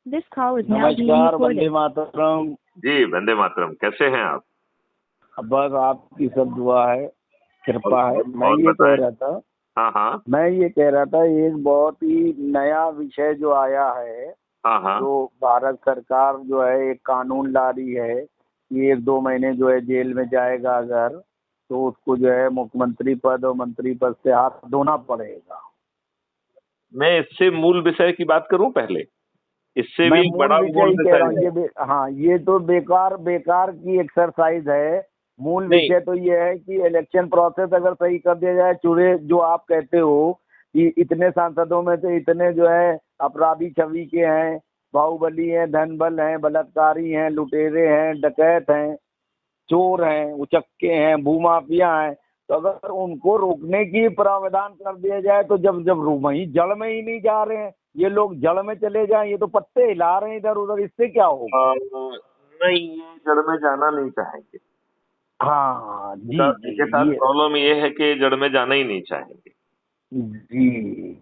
This call is now being नमस्कार, recorded. Vande Mataram. जी वंदे मातरम। कैसे हैं आप? बस आपकी सब दुआ है, कृपा है। मैं और ये कह बताएं। रहा था हाँ हाँ मैं ये कह रहा था एक बहुत ही नया विषय जो आया है, हाँ हाँ जो भारत सरकार जो है एक कानून ला रही है कि 1-2 महीने जो है जेल में जाएगा अगर, तो उसको जो है मुख्यमंत्री पद और मंत्री पद से हाथ धोना पड़ेगा। मैं इससे मूल विषय की बात करूं पहले। इससे मैं भी मूल बड़ा विषय मूल ही कह रहा विषय हूँ। हाँ, ये तो बेकार की एक्सरसाइज है। मूल नहीं। विषय तो ये है कि इलेक्शन प्रोसेस अगर सही कर दिया जाए, चुरे जो आप कहते हो कि इतने सांसदों में से इतने जो है अपराधी छवि के हैं, बाहुबली हैं, धनबल हैं, बलात्कारी हैं, लुटेरे हैं, डकैत हैं, चोर हैं, उचक्के हैं, भूमाफिया हैं, तो अगर उनको रोकने की प्रावधान कर दिया जाए तो जब वहीं जड़ में ही नहीं जा रहे हैं, ये लोग जड़ में चले जाएं, ये तो पत्ते हिला रहे हैं इधर उधर, इससे क्या होगा? नहीं, ये जड़ में जाना नहीं चाहेंगे। हाँ जी इनके साथ ये प्रॉब्लम ये है कि जड़ में जाना ही नहीं चाहेंगे। जी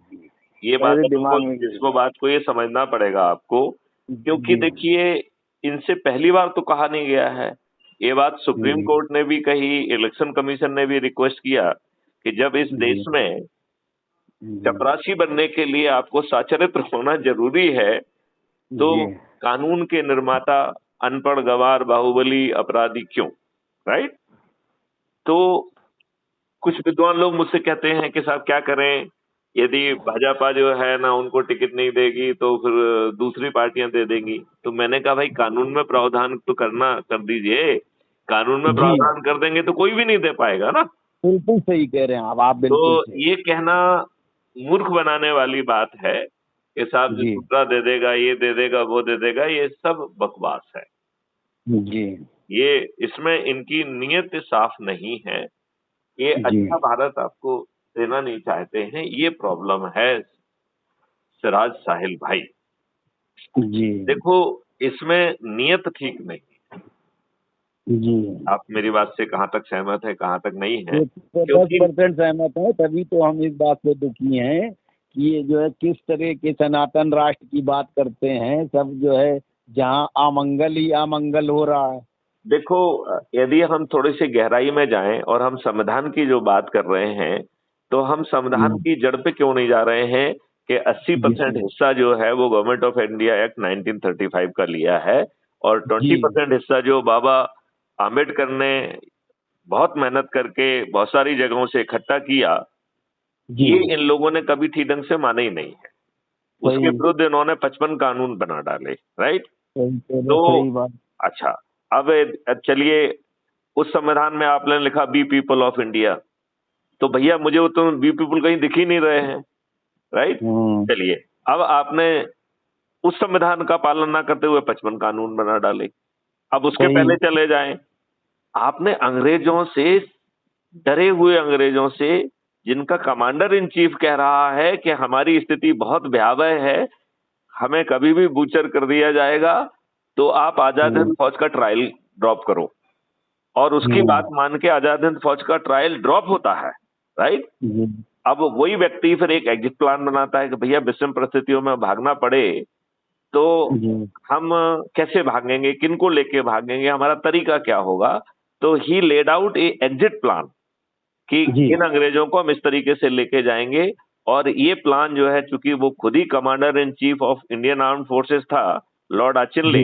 ये बात मेरे को दिमाग में ये इसको बात को ये समझना पड़ेगा आपको, क्योंकि जी देखिए इनसे पहली बार तो कहा नहीं गया है। ये बात सुप्रीम जी कोर्ट ने भी कही, इलेक्शन कमीशन ने भी रिक्वेस्ट किया कि जब इस देश जी में जी चपरासी बनने के लिए आपको सचरित्र होना जरूरी है, तो जी कानून के निर्माता अनपढ़, गंवार, बाहुबली, अपराधी क्यों? राइट? तो कुछ विद्वान लोग मुझसे कहते हैं कि साहब क्या करें, यदि भाजपा जो है ना उनको टिकट नहीं देगी तो फिर दूसरी पार्टियां दे देंगी। तो मैंने कहा भाई कानून में प्रावधान तो कर दीजिए। कानून में जी प्रावधान कर देंगे तो कोई भी नहीं दे पाएगा ना। बिल्कुल सही कह रहे हैं आप तो बिल्कुल सही। ये कहना मूर्ख बनाने वाली बात है कि साहब जो जी दूसरा दे देगा, ये दे देगा, वो दे देगा, ये सब बकवास है। जी ये इसमें इनकी नीयत साफ नहीं है। ये जी अच्छा भारत आपको देना नहीं चाहते हैं, ये प्रॉब्लम है सिराज साहिल भाई। जी देखो इसमें नियत ठीक नहीं। जी आप मेरी बात से कहाँ तक सहमत है, कहाँ तक नहीं है? 10% सहमत है, तभी तो हम इस बात से दुखी हैं कि ये जो है किस तरह के सनातन राष्ट्र की बात करते हैं, सब जो है जहाँ अमंगल ही अमंगल हो रहा है। देखो यदि हम थोड़ी सी गहराई में जाएं और हम संविधान की जो बात कर रहे हैं, तो हम संविधान की जड़ पे क्यों नहीं जा रहे हैं कि 80% जी हिस्सा जो है वो गवर्नमेंट ऑफ इंडिया एक्ट 1935 का लिया है, और जी 20% हिस्सा जो बाबा आम्बेडकर ने बहुत मेहनत करके बहुत सारी जगहों से इकट्ठा किया, जी ये इन लोगों ने कभी ठीक ढंग से माने ही नहीं है। उसके सही विरुद्ध इन्होंने 55 कानून बना डाले। राइट? सही तो सही बात। अच्छा, अब चलिए उस संविधान में आपने लिखा बी पीपल ऑफ इंडिया, तो भैया मुझे वो तो बी पीपल कहीं दिख ही नहीं रहे हैं। राइट? चलिए अब आपने उस संविधान का पालन ना करते हुए 55 कानून बना डाले। अब उसके सही पहले चले जाएं, आपने अंग्रेजों से, डरे हुए अंग्रेजों से, जिनका कमांडर इन चीफ कह रहा है कि हमारी स्थिति बहुत भयावह है, हमें कभी भी बूचर कर दिया जाएगा, तो आप आजाद हिंद फौज का ट्रायल ड्रॉप करो, और उसकी बात मान के आजाद हिंद फौज का ट्रायल ड्रॉप होता है। राइट? अब वही व्यक्ति फिर एक एग्जिट प्लान बनाता है कि भैया विषम परिस्थितियों में भागना पड़े तो हम कैसे भागेंगे, किनको लेके भागेंगे, हमारा तरीका क्या होगा। तो ही लेड आउट ए एग्जिट प्लान कि इन अंग्रेजों को हम इस तरीके से लेके जाएंगे। और ये प्लान जो है, चूंकि वो खुद ही commander in chief of Indian arm forces था, लॉर्ड आचिनले,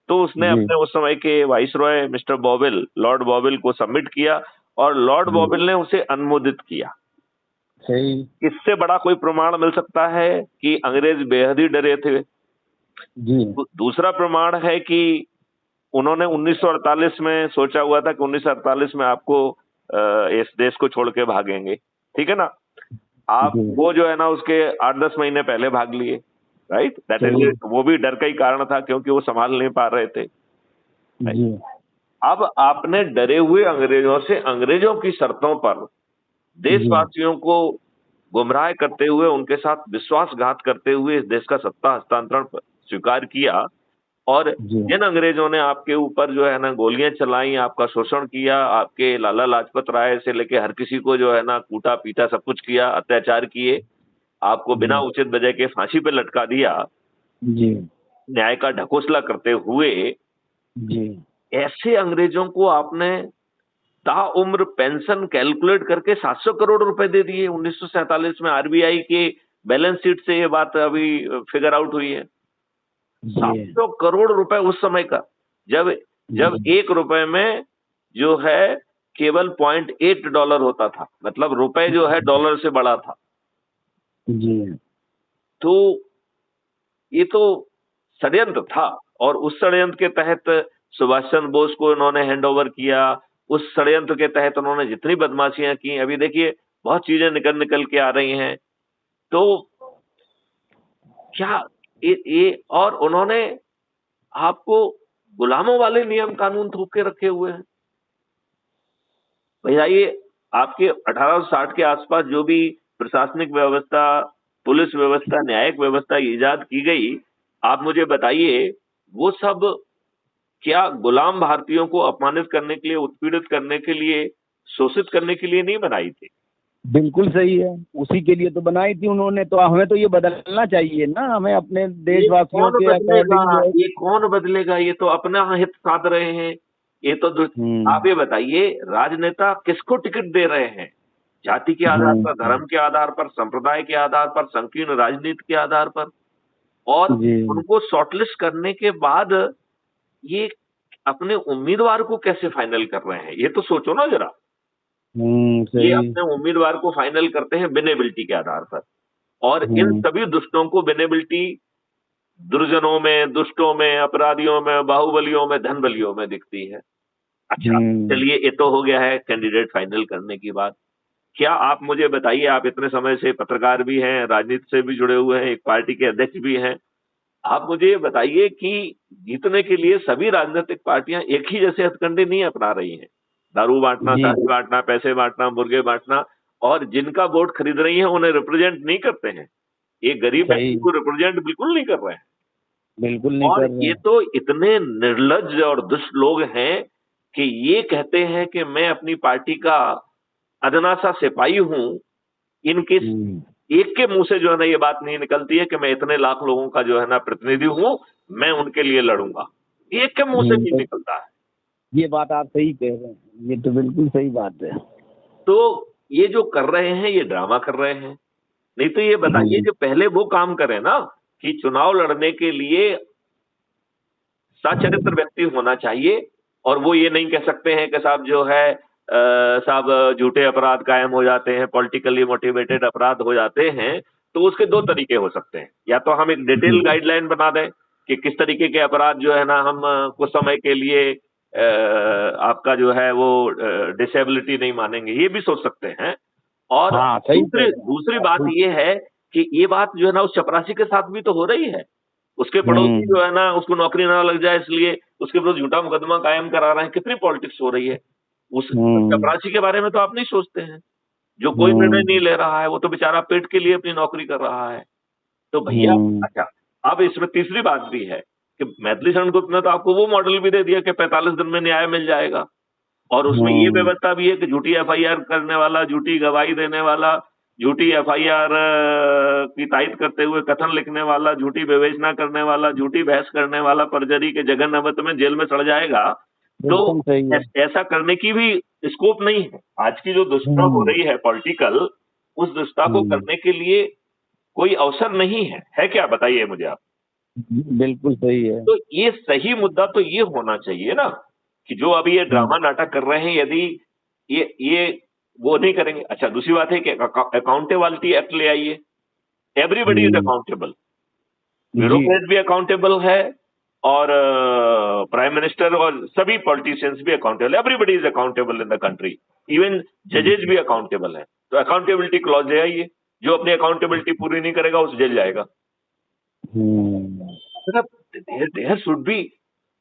तो उसने अपने उस समय के viceroy mister Wavell, lord Wavell को सबमिट किया, और लॉर्ड बॉवेल ने उसे अनुमोदित किया। सही। इससे बड़ा कोई प्रमाण मिल सकता है कि अंग्रेज बेहद ही डरे थे? जी दूसरा प्रमाण है कि उन्होंने 1948 में सोचा हुआ था कि 1948 में आपको इस देश को छोड़ के भागेंगे। ठीक है ना? आप वो जो है ना उसके 8-10 महीने पहले भाग लिए। राइट? दैट इज, वो भी डर का ही कारण था क्योंकि वो संभाल नहीं पा रहे थे। जी अब आपने डरे हुए अंग्रेजों से, अंग्रेजों की शर्तों पर देशवासियों को गुमराह करते हुए, उनके साथ विश्वासघात करते हुए इस देश का सत्ता हस्तांतरण स्वीकार किया, और जिन अंग्रेजों ने आपके ऊपर जो है ना गोलियां चलाई, आपका शोषण किया, आपके लाला लाजपत राय से लेके हर किसी को जो है ना कूटा पीटा, सब कुछ किया, अत्याचार किए, आपको बिना उचित वजह के फांसी पे लटका दिया, जी न्याय का ढकोसला करते हुए जी ऐसे अंग्रेजों को आपने ताउम्र पेंशन कैलकुलेट करके 700 करोड़ रुपए दे दिए। 1947 में आरबीआई के बैलेंस शीट से ये बात अभी फिगर आउट हुई है। जी 700 करोड़ रुपए उस समय का, जब जब जी 1 रुपए में जो है केवल $0.8 होता था, मतलब रुपए जो है डॉलर से बड़ा था। जी तो ये तो षड्यंत्र था, और उस षड्यंत्र के तहत सुभाष चंद्र बोस को इन्होंने हैंड ओवर किया। उस षड्यंत्र के तहत उन्होंने जितनी बदमाशियां की, अभी देखिए बहुत चीजें निकल निकल के आ रही हैं। तो क्या ये और उन्होंने आपको गुलामों वाले नियम कानून थोप के रखे हुए हैं। भैया ये आपके 1860 के आसपास जो भी प्रशासनिक व्यवस्था, पुलिस व्यवस्था, न्यायिक व्यवस्था इजाद की गई, आप मुझे बताइए वो सब क्या गुलाम भारतीयों को अपमानित करने के लिए, उत्पीड़ित करने के लिए, शोषित करने के लिए नहीं बनाई थी? बिल्कुल सही है, उसी के लिए तो बनाई थी उन्होंने। तो हमें तो ये बदलना चाहिए ना, हमें अपने ये देशवासियों कौन के बदलेगा? अकॉर्डिंग जो है। ये कौन बदलेगा? ये तो अपना हित साध रहे हैं। ये तो आप ये बताइए, राजनेता किसको टिकट दे रहे हैं? जाति के आधार पर, धर्म के आधार पर, संप्रदाय के आधार पर, संकीर्ण राजनीति के आधार पर, और जी उनको शॉर्टलिस्ट करने के बाद ये अपने उम्मीदवार को कैसे फाइनल कर रहे हैं? ये तो सोचो ना जरा। ये सही। अपने उम्मीदवार को फाइनल करते हैं विनेबिलिटी के आधार पर, और इन सभी दुष्टों को विनेबिलिटी दुर्जनों में, दुष्टों में, अपराधियों में, बाहुबलियों में, धनबलियों में दिखती है। अच्छा, चलिए ये तो हो गया है कैंडिडेट फाइनल करने की बात। क्या आप मुझे बताइए, आप इतने समय से पत्रकार भी हैं, राजनीति से भी जुड़े हुए हैं, एक पार्टी के अध्यक्ष भी हैं, आप मुझे ये बताइए कि जीतने के लिए सभी राजनीतिक पार्टियां एक ही जैसे हथकंडे नहीं अपना रही हैं। दारू बांटना, जी साड़ी बांटना, पैसे बांटना, मुर्गे बांटना, और जिनका वोट खरीद रही हैं उन्हें रिप्रेजेंट नहीं करते हैं। ये गरीब सही, व्यक्ति को रिप्रेजेंट बिल्कुल नहीं कर रहे हैं। बिल्कुल नहीं और कर रहे ये हैं। तो इतने निर्लज्ज और दुष्ट लोग हैं कि ये कहते हैं कि मैं अपनी पार्टी का अदना सा सिपाही हूं। इनके एक के मुंह से जो है ना ये बात नहीं निकलती है कि मैं इतने लाख लोगों का जो है ना प्रतिनिधि हूं, मैं उनके लिए लड़ूंगा। एक के मुंह से नहीं तो निकलता है। ये बात आप सही कह रहे हैं, ये तो बिल्कुल सही बात है। तो ये जो कर रहे हैं ये ड्रामा कर रहे हैं। नहीं तो ये बताइए जो पहले वो काम करें ना, कि चुनाव लड़ने के लिए सचरित्र व्यक्ति होना चाहिए, और वो ये नहीं कह सकते हैं कि साहब जो है साहब झूठे अपराध कायम हो जाते हैं, पॉलिटिकली मोटिवेटेड अपराध हो जाते हैं। तो उसके दो तरीके हो सकते हैं, या तो हम एक डिटेल गाइडलाइन बना दें कि किस तरीके के अपराध जो है ना हम कुछ समय के लिए आपका जो है वो डिसेबिलिटी नहीं मानेंगे, ये भी सोच सकते हैं। और हाँ सही कह दूसरी रहे हैं दूसरी आप। बात ये है कि ये बात जो है ना उस चपरासी के साथ भी तो हो रही है। उसके पड़ोसी जो है ना उसको नौकरी ना लग जाए इसलिए उसके विरुद्ध झूठा मुकदमा कायम करा रहे हैं। कितनी पॉलिटिक्स हो रही है। उस चपरासी के बारे में तो आप नहीं सोचते हैं। जो कोई निर्णय नहीं ले रहा है, वो तो बेचारा पेट के लिए अपनी नौकरी कर रहा है। तो भैया, अच्छा, अब इसमें तीसरी बात भी है कि मैथिली शरण गुप्त ने तो आपको वो मॉडल भी दे दिया कि 45 दिन में न्याय मिल जाएगा, और उसमें ये व्यवस्था भी है कि झूठी एफआईआर करने वाला, झूठी गवाही देने वाला, झूठी एफआईआर की तायद करते हुए कथन लिखने वाला, झूठी विवेचना करने वाला, झूठी बहस करने वाला परजरी के जघन्य अवैध में जेल में सड़ जाएगा। तो बिल्कुल सही है। ऐसा करने की भी स्कोप नहीं है। आज की जो दुष्टता हो रही है पॉलिटिकल, उस दुष्टता को करने के लिए कोई अवसर नहीं है क्या? बताइए मुझे आप। बिल्कुल सही है। तो ये सही मुद्दा तो ये होना चाहिए ना, कि जो अभी ये ड्रामा नाटक कर रहे हैं, यदि ये वो नहीं करेंगे। अच्छा, दूसरी बात है कि अकाउंटेबिलिटी एक्ट ले आइए। एवरीबडी इज अकाउंटेबल, ब्यूरोक्रेट भी अकाउंटेबल है, और प्राइम मिनिस्टर और सभी पॉलिटिशियंस भी accountable. Everybody is accountable in the country, even जजेज भी अकाउंटेबल है। तो अकाउंटेबिलिटी क्लॉज ले आइए। जो अपनी अकाउंटेबिलिटी पूरी नहीं करेगा उस जेल जाएगा। मतलब देयर शुड बी,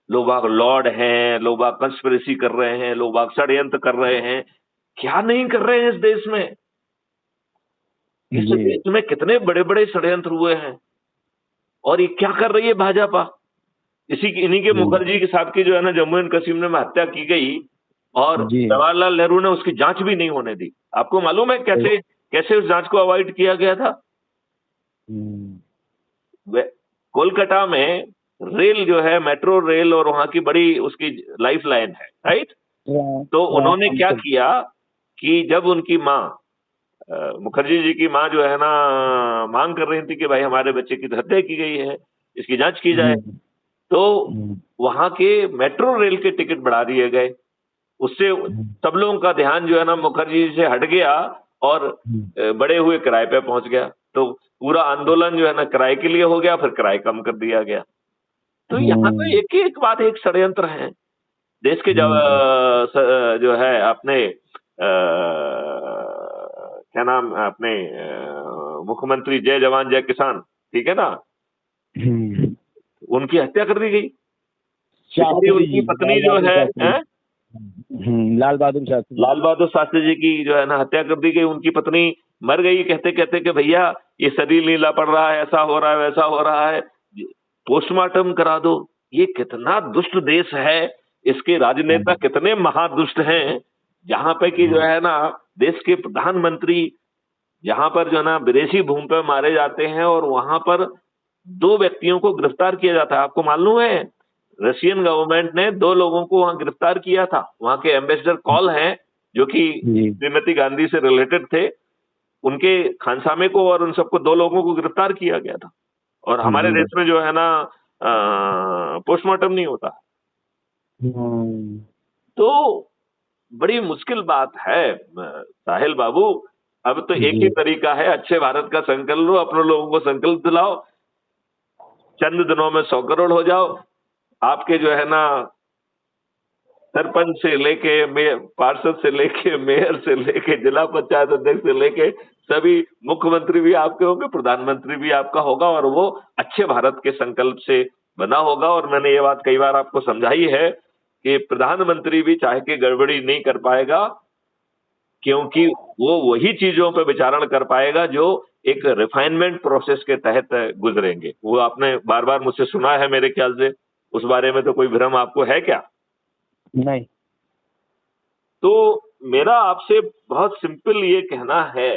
लोग बाग लॉर्ड हैं, लोग बाग कंस्पिरेसी कर रहे हैं, लोग बाग षड्यंत्र कर रहे हैं। क्या नहीं कर रहे हैं इस देश में? इस देश में कितने बड़े बड़े षड्यंत्र हुए हैं, और ये क्या कर रही है भाजपा? इन्हीं के मुखर्जी के साथ की जो है ना जम्मू एंड कश्मीर में हत्या की गई, और जवाहरलाल नेहरू ने उसकी जांच भी नहीं होने दी। आपको मालूम है कैसे कैसे उस जांच को अवॉइड किया गया था? कोलकाता में रेल जो है, मेट्रो रेल और वहां की बड़ी उसकी लाइफ लाइन है, राइट। तो उन्होंने क्या किया कि जब उनकी माँ मुखर्जी जी की माँ जो है ना मांग कर रही थी कि भाई हमारे बच्चे की तो हत्या की गई है, इसकी जांच की जाए, तो वहां के मेट्रो रेल के टिकट बढ़ा दिए गए। उससे सब लोगों का ध्यान जो है ना मुखर्जी जी से हट गया और बढ़े हुए किराए पे पहुंच गया। तो पूरा आंदोलन जो है ना किराए के लिए हो गया, फिर किराए कम कर दिया गया। तो यहाँ तो एक एक बात एक षड्यंत्र है। देश के जो है अपने क्या नाम अपने मुख्यमंत्री जय जवान जय किसान, ठीक है ना, उनकी हत्या कर दी गई। उनकी पत्नी जो है लाल बहादुर शास्त्री जी की जो है ना हत्या कर दी गई। उनकी पत्नी मर गई कहते कहते कि भैया ये शरीर नीला पड़ रहा है, ऐसा हो रहा है, वैसा हो रहा है, पोस्टमार्टम करा दो। ये कितना दुष्ट देश है, इसके राजनेता कितने महादुष्ट हैं, जहां पे कि जो है ना देश के प्रधानमंत्री जहां पर जो है ना विदेशी भूमि पर मारे जाते हैं और वहां पर 2 व्यक्तियों को गिरफ्तार किया जाता है। आपको मालूम है रशियन गवर्नमेंट ने 2 लोगों को वहां गिरफ्तार किया था। वहां के एम्बेसडर कॉल हैं जो कि श्रीमती गांधी से रिलेटेड थे, उनके खानसामे को और उन सबको 2 लोगों को गिरफ्तार किया गया था। और हमारे देश में जो है ना पोस्टमार्टम नहीं होता। तो बड़ी मुश्किल बात है साहिल बाबू। अब तो एक ही तरीका है, अच्छे भारत का संकल्प लो, अपने लोगों को संकल्प दिलाओ, चंद दिनों में 100 करोड़ हो जाओ। आपके जो है ना सरपंच से लेके पार्षद से लेके मेयर से लेके जिला पंचायत अध्यक्ष से लेके सभी मुख्यमंत्री भी आपके होंगे, प्रधानमंत्री भी आपका होगा, और वो अच्छे भारत के संकल्प से बना होगा। और मैंने ये बात कई बार आपको समझाई है कि प्रधानमंत्री भी चाहे के गड़बड़ी नहीं कर पाएगा, क्योंकि वो वही चीजों पर विचारण कर पाएगा जो एक रिफाइनमेंट प्रोसेस के तहत गुजरेंगे। वो आपने बार बार मुझसे सुना है, मेरे ख्याल से उस बारे में तो कोई भ्रम आपको है क्या? नहीं। तो मेरा आपसे बहुत सिंपल ये कहना है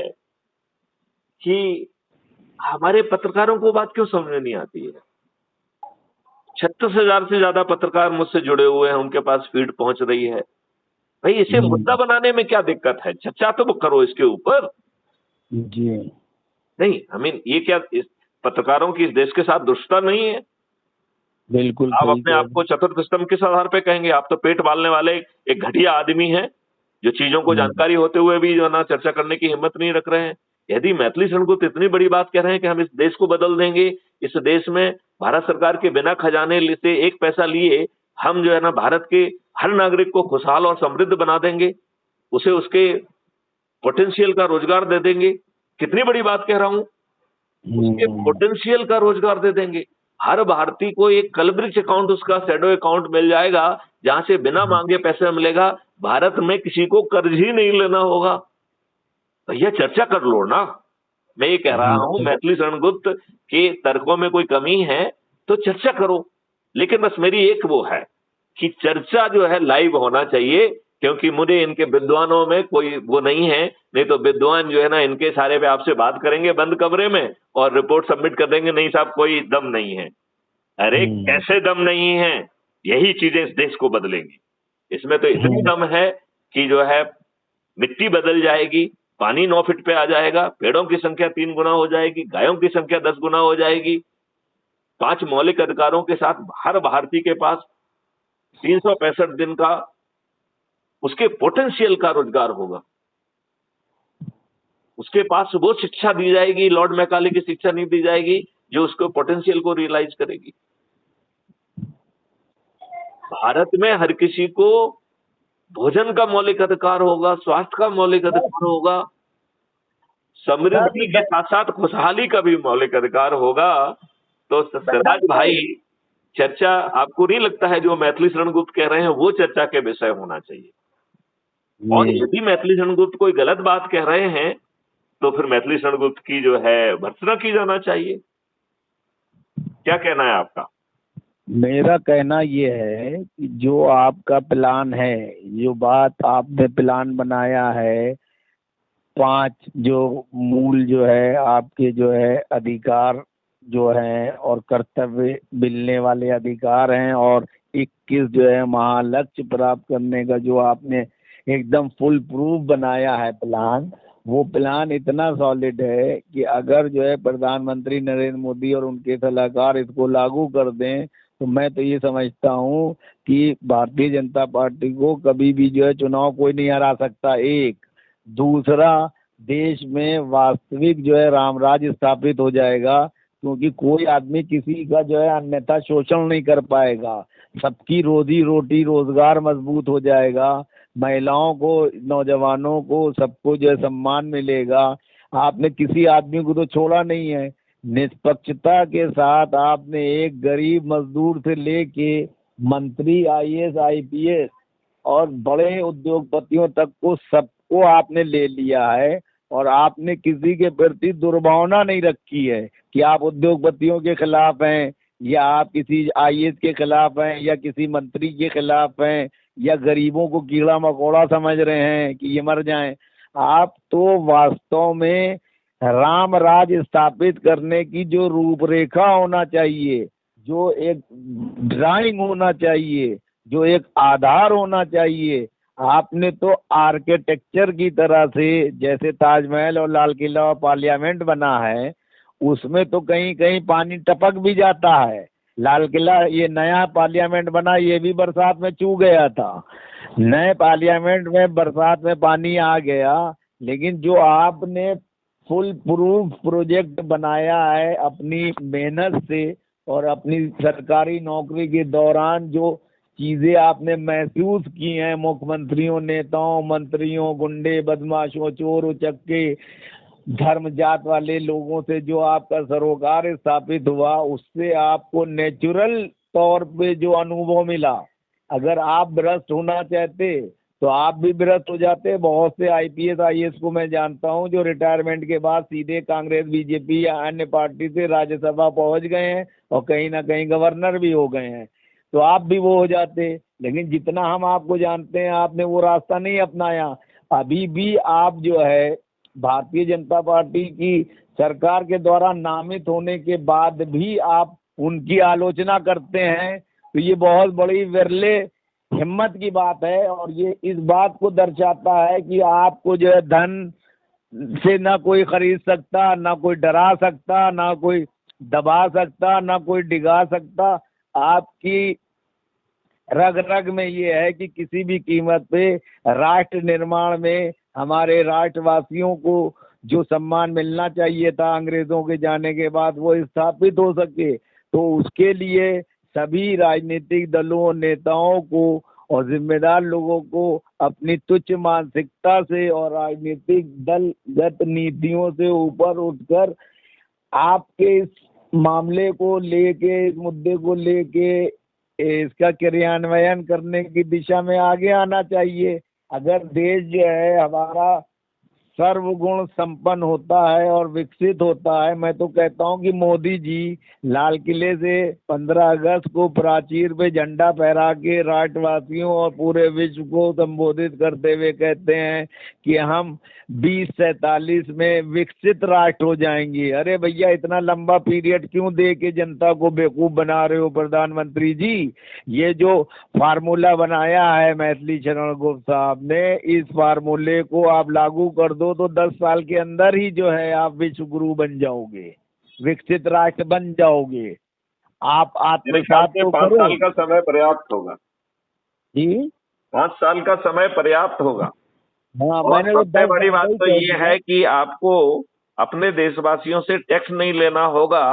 कि हमारे पत्रकारों को बात क्यों समझ में नहीं आती है। 36,000 से ज्यादा पत्रकार मुझसे जुड़े हुए हैं, उनके पास फीड पहुंच रही है। भाई इसे मुद्दा बनाने में क्या दिक्कत है, चर्चा तो करो इसके ऊपर। जी नहीं, आई मीन ये क्या इस पत्रकारों की इस देश के साथ दुष्टता नहीं है? बिल्कुल। आप अपने आप को चतुर्थ स्तंभ किस आधार पे कहेंगे? आप तो पेट पालने वाले एक घटिया आदमी हैं, जो चीजों को जानकारी होते हुए भी जो ना चर्चा करने की हिम्मत नहीं रख रहे हैं। यदि मैथिली शरणगुप्त इतनी बड़ी बात कह रहे हैं कि हम इस देश को बदल देंगे, इस देश में भारत सरकार के बिना खजाने से 1 पैसा लिए हम जो है ना भारत के हर नागरिक को खुशहाल और समृद्ध बना देंगे, उसे उसके पोटेंशियल का रोजगार दे देंगे। कितनी बड़ी बात कह रहा हूं, उसके पोटेंशियल का रोजगार दे देंगे। हर भारतीय को एक कलब्रिज अकाउंट, उसका शैडो अकाउंट मिल जाएगा, जहां से बिना मांगे पैसे मिलेगा। भारत में किसी को कर्ज ही नहीं लेना होगा। भैया चर्चा कर लो ना। मैं ये कह रहा हूं मैथिली शरणगुप्त के तर्कों में कोई कमी है तो चर्चा करो, लेकिन बस मेरी एक वो है कि चर्चा जो है लाइव होना चाहिए, क्योंकि मुझे इनके विद्वानों में कोई वो नहीं है। नहीं तो विद्वान जो है ना इनके सारे पे आपसे बात करेंगे बंद कमरे में और रिपोर्ट सबमिट कर देंगे, नहीं साहब कोई दम नहीं है। अरे कैसे दम नहीं है? यही चीजें इस देश को बदलेंगी। इसमें तो इतनी दम है कि जो है मिट्टी बदल जाएगी, पानी 9 फीट पे आ जाएगा, पेड़ों की संख्या 3 गुना हो जाएगी, गायों की संख्या 10 गुना हो जाएगी। 5 मौलिक अधिकारों के साथ हर भारतीय के पास 365 दिन का उसके पोटेंशियल का रोजगार होगा। उसके पास वो शिक्षा दी जाएगी, लॉर्ड मैकाले की शिक्षा नहीं दी जाएगी जो उसको पोटेंशियल को रियलाइज करेगी। भारत में हर किसी को भोजन का मौलिक अधिकार होगा, स्वास्थ्य का मौलिक अधिकार होगा, समृद्धि के साथ साथ खुशहाली का भी मौलिक अधिकार होगा। तो सिराज भाई, चर्चा आपको नहीं लगता है जो मैथिली शरणगुप्त कह रहे हैं वो चर्चा के विषय होना चाहिए? और यदि मैथिली शरणगुप्त कोई गलत बात कह रहे हैं तो फिर मैथिली शरणगुप्त की जो है भर्त्सना की जाना चाहिए। क्या कहना है आपका? मेरा कहना ये है कि जो आपका प्लान है, जो बात आपने प्लान बनाया है, 5 जो मूल जो है आपके जो है अधिकार जो है और कर्तव्य मिलने वाले अधिकार हैं, और 21 जो है महालक्ष्य प्राप्त करने का जो आपने एकदम फुल प्रूफ बनाया है प्लान, वो प्लान इतना सॉलिड है कि अगर जो है प्रधानमंत्री नरेंद्र मोदी और उनके सलाहकार इसको लागू कर दें तो मैं तो ये समझता हूँ कि भारतीय जनता पार्टी को कभी भी जो है चुनाव कोई नहीं हरा सकता। एक दूसरा, देश में वास्तविक जो है राम राज्य स्थापित हो जाएगा, क्योंकि कोई आदमी किसी का जो है अन्यथा शोषण नहीं कर पाएगा। सबकी रोजी रोटी रोजगार मजबूत हो जाएगा, महिलाओं को, नौजवानों को, सबको जो है सम्मान मिलेगा। आपने किसी आदमी को तो छोड़ा नहीं है। निष्पक्षता के साथ आपने एक गरीब मजदूर से लेके मंत्री, आईएएस, आईपीएस और बड़े उद्योगपतियों तक को सबको आपने ले लिया है, और आपने किसी के प्रति दुर्भावना नहीं रखी है कि आप उद्योगपतियों के खिलाफ हैं, या आप किसी आईएएस के खिलाफ हैं, या किसी मंत्री के खिलाफ हैं, या गरीबों को कीड़ा मकोड़ा समझ रहे हैं कि ये मर जाएं। आप तो वास्तव में राम राज स्थापित करने की जो रूपरेखा होना चाहिए, जो एक ड्राइंग होना चाहिए, जो एक आधार होना चाहिए, आपने तो आर्किटेक्चर की तरह से, जैसे ताजमहल और लाल किला और पार्लियामेंट बना है, उसमें तो कहीं कहीं पानी टपक भी जाता है। लाल किला, ये नया पार्लियामेंट बना, ये भी बरसात में चू गया था। नए पार्लियामेंट में बरसात में पानी आ गया, लेकिन जो आपने फुल प्रूफ प्रोजेक्ट बनाया है अपनी मेहनत से, और अपनी सरकारी नौकरी के दौरान जो चीजें आपने महसूस की हैं, मुख्यमंत्रियों, नेताओं, मंत्रियों, गुंडे, बदमाशों, चोर उचक्के, धर्म जात वाले लोगों से जो आपका सरोकार स्थापित हुआ, उससे आपको नेचुरल तौर पे जो अनुभव मिला, अगर आप भ्रष्ट होना चाहते तो आप भी भ्रष्ट हो जाते। बहुत से आईपीएस आईएएस को मैं जानता हूं जो रिटायरमेंट के बाद सीधे कांग्रेस, बीजेपी या अन्य पार्टी से राज्यसभा पहुंच गए हैं, और कहीं ना कहीं गवर्नर भी हो गए हैं। तो आप भी वो हो जाते, लेकिन जितना हम आपको जानते हैं आपने वो रास्ता नहीं अपनाया। अभी भी आप जो है भारतीय जनता पार्टी की सरकार के द्वारा नामित होने के बाद भी आप उनकी आलोचना करते हैं, तो ये बहुत बड़ी विरले हिम्मत की बात है, और ये इस बात को दर्शाता है कि आपको जो है धन से ना कोई खरीद सकता, ना कोई डरा सकता, ना कोई दबा सकता, ना कोई डिगा सकता। आपकी रग रग में ये है कि किसी भी कीमत पे राष्ट्र निर्माण में हमारे राष्ट्रवासियों को जो सम्मान मिलना चाहिए था अंग्रेजों के जाने के बाद, वो स्थापित हो सके। तो उसके लिए सभी राजनीतिक दलों, नेताओं को और जिम्मेदार लोगों को अपनी तुच्छ मानसिकता से और राजनीतिक दलगत नीतियों से ऊपर उठकर आपके इस मामले को लेके, इस मुद्दे को लेके इसका क्रियान्वयन करने की दिशा में आगे आना चाहिए। अगर देश जो है हमारा सर्वगुण संपन्न होता है और विकसित होता है, मैं तो कहता हूं कि मोदी जी लाल किले से 15 अगस्त को प्राचीर पे झंडा फहरा के राष्ट्रवासियों और पूरे विश्व को संबोधित करते हुए कहते हैं कि हम 2047 में विकसित राष्ट्र हो जाएंगे। अरे भैया, इतना लंबा पीरियड क्यों दे के जनता को बेवकूफ बना रहे हो प्रधानमंत्री जी? ये जो फार्मूला बनाया है मैथिली शरण गुप्ता साहब ने, इस फार्मूले को आप लागू कर दो तो 10 साल के अंदर ही जो है आप विश्व गुरु बन जाओगे, विकसित राष्ट्र बन जाओगे। आप आत्मसात तो 5 करो। साल का समय पर्याप्त होगा जी 5 साल का समय पर्याप्त होगा। हाँ, और मैंने तो सबसे 10 बड़ी साल बात का ही तो कह ये दिया। है कि आपको अपने देशवासियों से टैक्स नहीं लेना होगा।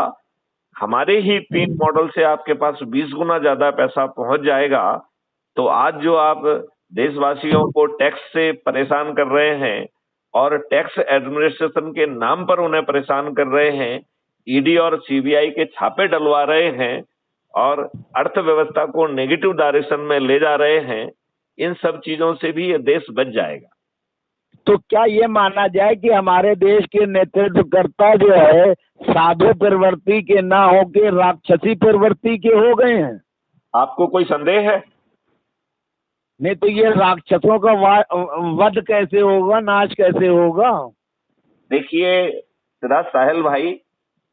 हमारे ही 3 मॉडल से आपके पास 20 गुना ज्यादा पैसा पहुंच जाएगा। तो आज जो आप देशवासियों को टैक्स से परेशान कर रहे हैं और टैक्स एडमिनिस्ट्रेशन के नाम पर उन्हें परेशान कर रहे हैं, ईडी और सीबीआई के छापे डलवा रहे हैं और अर्थव्यवस्था को नेगेटिव डायरेक्शन में ले जा रहे हैं, इन सब चीजों से भी ये देश बच जाएगा। तो क्या ये माना जाए कि हमारे देश के नेतृत्वकर्ता जो है साधु प्रवृत्ति के ना होके राक्षसी प्रवृत्ति के हो गए हैं? आपको कोई संदेह है? नहीं तो ये राक्षसों का वध कैसे होगा, नाश कैसे होगा? देखिए सिद्धार्थ साहिल भाई,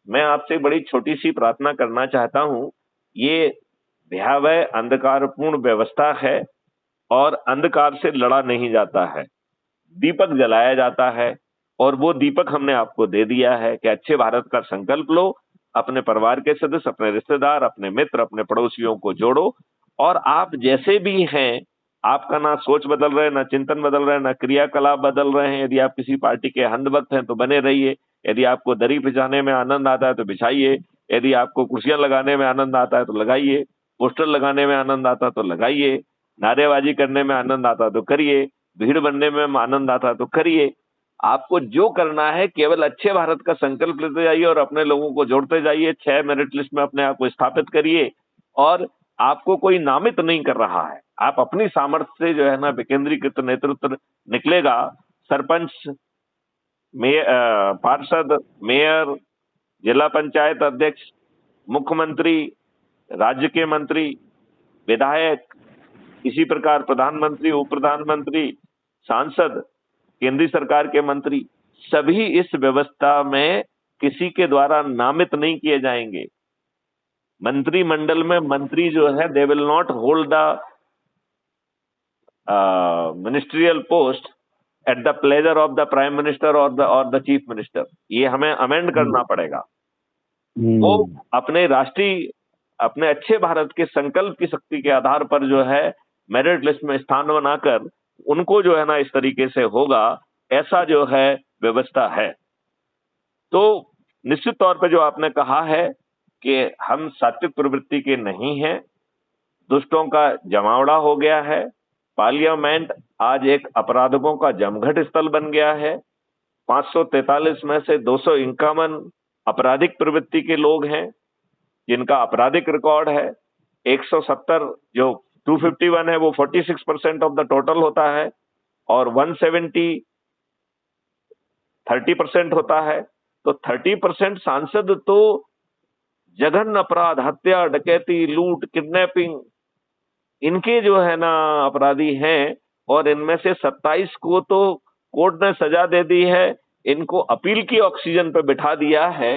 मैं आपसे बड़ी छोटी सी प्रार्थना करना चाहता हूं। ये भयावह अंधकारपूर्ण व्यवस्था है और अंधकार से लड़ा नहीं जाता है, दीपक जलाया जाता है। और वो दीपक हमने आपको दे दिया है कि अच्छे भारत का संकल्प लो, अपने परिवार के सदस्य, अपने रिश्तेदार, अपने मित्र, अपने पड़ोसियों को जोड़ो। और आप जैसे भी हैं, आपका ना सोच बदल रहे, ना चिंतन बदल रहे, ना क्रियाकलाप बदल रहे हैं। यदि आप किसी पार्टी के अंधभक्त हैं तो बने रहिए। यदि आपको दरी बिछाने में आनंद आता है तो बिछाइए। यदि आपको कुर्सियां लगाने में आनंद आता है तो लगाइए। पोस्टर लगाने में आनंद आता है तो लगाइए। नारेबाजी करने में आनंद आता है तो करिए। भीड़ बनने में आनंद आता है तो करिए। आपको जो करना है केवल अच्छे भारत का संकल्प लेते जाइए और अपने लोगों को जोड़ते जाइए। 6 मेरिट लिस्ट में अपने आप को स्थापित करिए। और आपको कोई नामित नहीं कर रहा है, आप अपनी सामर्थ्य से जो है ना विकेंद्रीकृत नेतृत्व निकलेगा। सरपंच, पार्षद, मेयर, जिला पंचायत अध्यक्ष, मुख्यमंत्री, राज्य के मंत्री, विधायक, इसी प्रकार प्रधानमंत्री, उप प्रधानमंत्री, सांसद, केंद्रीय सरकार के मंत्री, सभी इस व्यवस्था में किसी के द्वारा नामित नहीं किए जाएंगे। मंत्रिमंडल में मंत्री जो है, they will not hold the ministerial post at the pleasure of the prime minister और द चीफ मिनिस्टर। ये हमें अमेंड करना पड़ेगा। वो अपने राष्ट्रीय, अपने अच्छे भारत के संकल्प की शक्ति के आधार पर जो है मेरिट लिस्ट में स्थान बनाकर उनको जो है ना इस तरीके से होगा, ऐसा जो है व्यवस्था है। तो निश्चित तौर पे जो आपने कहा है कि हम सात्विक प्रवृत्ति के नहीं हैं, दुष्टों का जमावड़ा हो गया है। पार्लियामेंट आज एक अपराधकों का जमघट स्थल बन गया है। 543 में से 251 आपराधिक प्रवृत्ति के लोग हैं जिनका आपराधिक रिकॉर्ड है। 170 जो 251 है वो 46% ऑफ द टोटल होता है और 170 30% होता है। तो 30% सांसद तो जघन्य अपराध, हत्या, डकैती, लूट, किडनैपिंग, इनके जो है ना अपराधी हैं। और इनमें से 27 को तो कोर्ट ने सजा दे दी है, इनको अपील की ऑक्सीजन पे बिठा दिया है।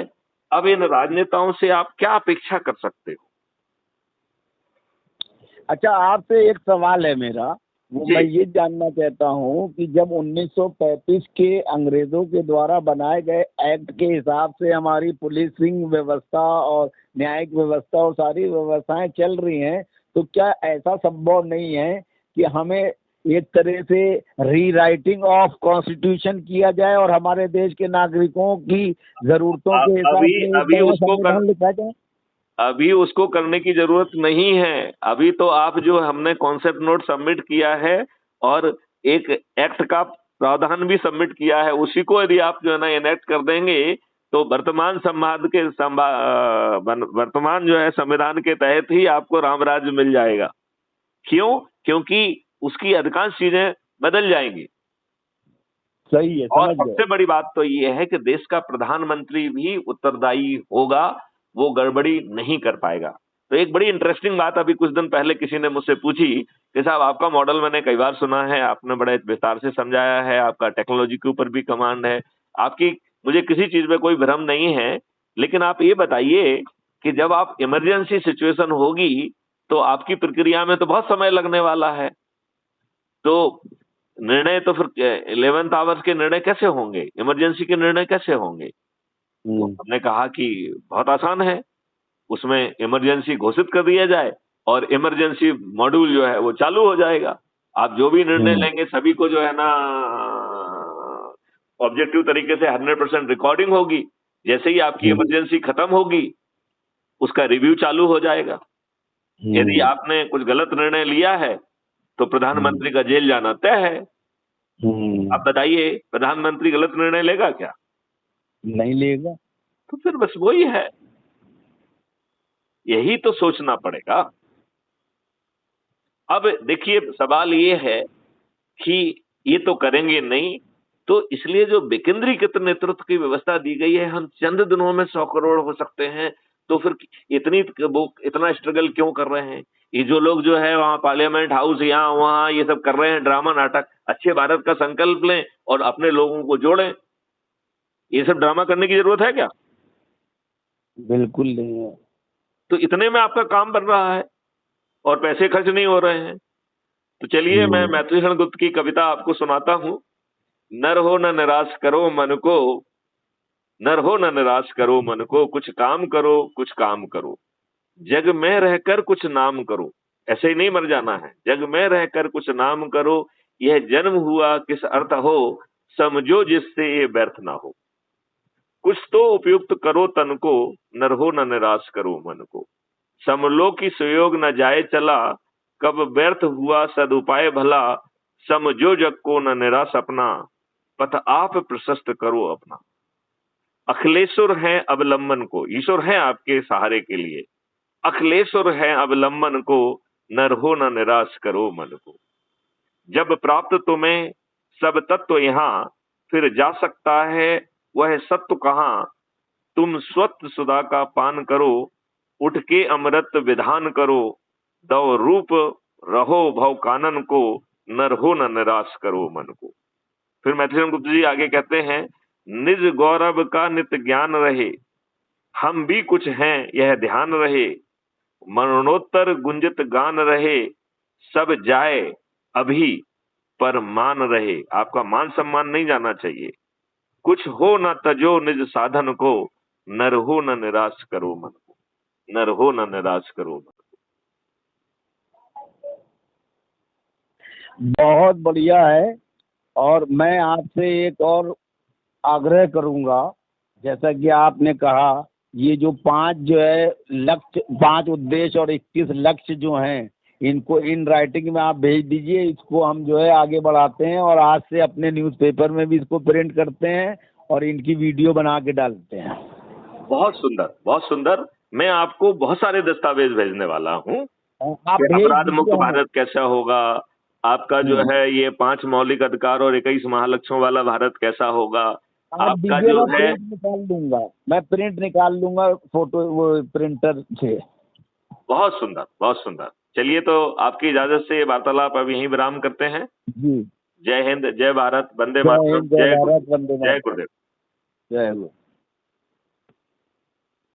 अब इन राजनेताओं से आप क्या अपेक्षा कर सकते हो? अच्छा, आपसे एक सवाल है मेरा, वो जी। मैं ये जानना चाहता हूँ कि जब 1935 के अंग्रेजों के द्वारा बनाए गए एक्ट के हिसाब से हमारी पुलिसिंग व्यवस्था और न्यायिक व्यवस्था और सारी व्यवस्थाएं चल रही हैं, तो क्या ऐसा संभव नहीं है कि हमें एक तरह से रीराइटिंग ऑफ कॉन्स्टिट्यूशन किया जाए और हमारे देश के नागरिकों की जरूरतों के हिसाब अभी से एक अभी नया उसको संविधान लिखा जाए? अभी उसको करने की जरूरत नहीं है। अभी तो आप जो हमने कॉन्सेप्ट नोट सबमिट किया है और एक एक्ट का प्रावधान भी सबमिट किया है, उसी को यदि आप जो है ना इनेक्ट कर देंगे तो वर्तमान वर्तमान जो है संविधान के तहत ही आपको राम राज्य मिल जाएगा। क्यों? क्योंकि उसकी अधिकांश चीजें बदल जाएंगी। सही है, और समझ गए। सबसे बड़ी बात तो ये है कि देश का प्रधानमंत्री भी उत्तरदायी होगा, वो गड़बड़ी नहीं कर पाएगा। तो एक बड़ी इंटरेस्टिंग बात अभी कुछ दिन पहले किसी ने मुझसे पूछी कि साहब आपका मॉडल मैंने कई बार सुना है, आपने बड़े विस्तार से समझाया है, आपका टेक्नोलॉजी के ऊपर भी कमांड है, आपकी मुझे किसी चीज में कोई भ्रम नहीं है, लेकिन आप ये बताइए कि जब आप इमरजेंसी सिचुएशन होगी तो आपकी प्रक्रिया में तो बहुत समय लगने वाला है। तो निर्णय तो फिर 11th आवर्स के निर्णय कैसे होंगे, इमरजेंसी के निर्णय कैसे होंगे? तो हमने कहा कि बहुत आसान है, उसमें इमरजेंसी घोषित कर दिया जाए और इमरजेंसी मॉड्यूल जो है वो चालू हो जाएगा। आप जो भी निर्णय लेंगे सभी को जो है ना ऑब्जेक्टिव तरीके से 100% रिकॉर्डिंग होगी। जैसे ही आपकी इमरजेंसी खत्म होगी उसका रिव्यू चालू हो जाएगा। यदि आपने कुछ गलत निर्णय लिया है तो प्रधानमंत्री का जेल जाना तय है। आप बताइए प्रधानमंत्री गलत निर्णय लेगा क्या? नहीं लेगा। तो फिर बस वही है, यही तो सोचना पड़ेगा। अब देखिए सवाल ये है कि ये तो करेंगे नहीं, तो इसलिए जो विकेंद्रीकृत नेतृत्व की व्यवस्था दी गई है, हम चंद दिनों में 100 करोड़ हो सकते हैं, तो फिर इतना स्ट्रगल क्यों कर रहे हैं? ये जो लोग जो है वहां पार्लियामेंट हाउस यहाँ वहां ये सब कर रहे हैं ड्रामा नाटक, अच्छे भारत का संकल्प लें और अपने लोगों को जोड़ें। ये सब ड्रामा करने की जरूरत है क्या? बिल्कुल नहीं है। तो इतने में आपका काम बन रहा है और पैसे खर्च नहीं हो रहे हैं। तो चलिए मैं मैथिलीशरण गुप्त की कविता आपको सुनाता हूं। नर हो न निराश करो मन को, नर हो न निराश करो मन को, कुछ काम करो, कुछ काम करो, जग में रहकर कुछ नाम करो। ऐसे ही नहीं मर जाना है, जग में रहकर कुछ नाम करो, यह जन्म हुआ किस अर्थ हो, समझो जिससे ये व्यर्थ ना हो। कुछ तो उपयुक्त करो तन को, नर हो न निराश करो मन को, समलो की सुयोग न जाए चला, कब व्यर्थ हुआ सदुपाय भला, समझो जग को न निराश अपना, पथ आप प्रशस्त करो अपना। अखिलेश्वर हैं अवलंबन को, ईश्वर हैं आपके सहारे के लिए, अखिलेश्वर हैं अवलंबन को, नर हो न निराश करो मन को। जब प्राप्त तुम्हें सब तत्व यहाँ, फिर जा सकता है वह सत्व कहाँ। तुम स्वत्व सुधा का पान करो, उठ के अमृत विधान करो, दव रूप रहो भव कानन को, नर हो न निराश करो मन को। फिर मैथिली गुप्त जी आगे कहते हैं, निज गौरव का नित ज्ञान रहे, हम भी कुछ हैं यह ध्यान रहे, मरणोत्तर गुंजित गान रहे, सब जाए अभी पर मान रहे। आपका मान सम्मान नहीं जाना चाहिए। कुछ हो न तजो निज साधन को, नर हो न निराश करो मन को, नर हो न निराश करो मन को। बहुत बढ़िया है। और मैं आपसे एक और आग्रह करूंगा, जैसा कि आपने कहा, ये जो 5 जो है लक्ष्य, 5 उद्देश्य और 21 लक्ष्य जो हैं, इनको इन राइटिंग में आप भेज दीजिए। इसको हम जो है आगे बढ़ाते हैं और आज से अपने न्यूज़पेपर में भी इसको प्रिंट करते हैं और इनकी वीडियो बना के डालते हैं। बहुत सुंदर, बहुत सुंदर। मैं आपको बहुत सारे दस्तावेज भेजने वाला हूँ। आप अपराध भेज मुक्त दीजिए। भारत कैसा होगा, आपका जो है ये 5 मौलिक अधिकार और 21 महालक्ष्यों वाला भारत कैसा होगा, आप आपका दीजिए, जो मैं है। प्रिंट निकाल दूंगा, मैं प्रिंट निकाल लूंगा फोटो वो प्रिंटर से। बहुत सुंदर, बहुत सुंदर। चलिए तो आपकी इजाजत से ये वार्तालाप अब यहीं विराम करते हैं। जी। जय हिंद, जय भारत, वंदे जय मातरम, हिंद, जय भारत, वंदे जय मातरम। गुरुदेव। जय गुरु।